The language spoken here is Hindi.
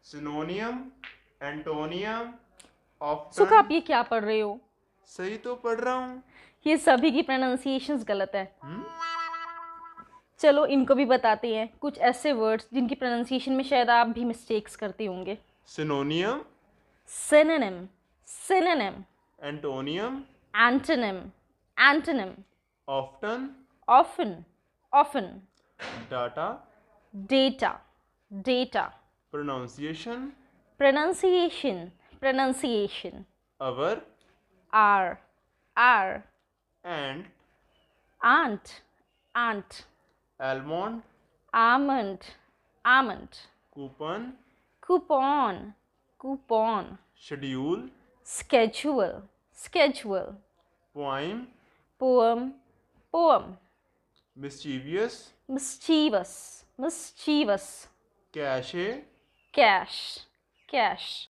सिनोनियम, एंटोनियम, सुख, आप ऑफ्टन। ये क्या पढ़ रहे हो? सही तो पढ़ रहा हूँ। ये सभी की प्रोनाउंसिएशंस गलत है। चलो इनको भी बताते हैं, कुछ ऐसे वर्ड्स जिनकी प्रोनाउंसिएशन में शायद आप भी मिस्टेक्स करते होंगे। सिनोनियम, synonym, synonym, antonym, antonym, antonym, often, often, often, data, data, data, pronunciation, pronunciation, pronunciation, our, R, and, aunt, aunt, almond, almond, almond, coupon, coupon, coupon, schedule, schedule, schedule, poem, poem, poem, mischievous, mischievous, mischievous, cache, cash, cash,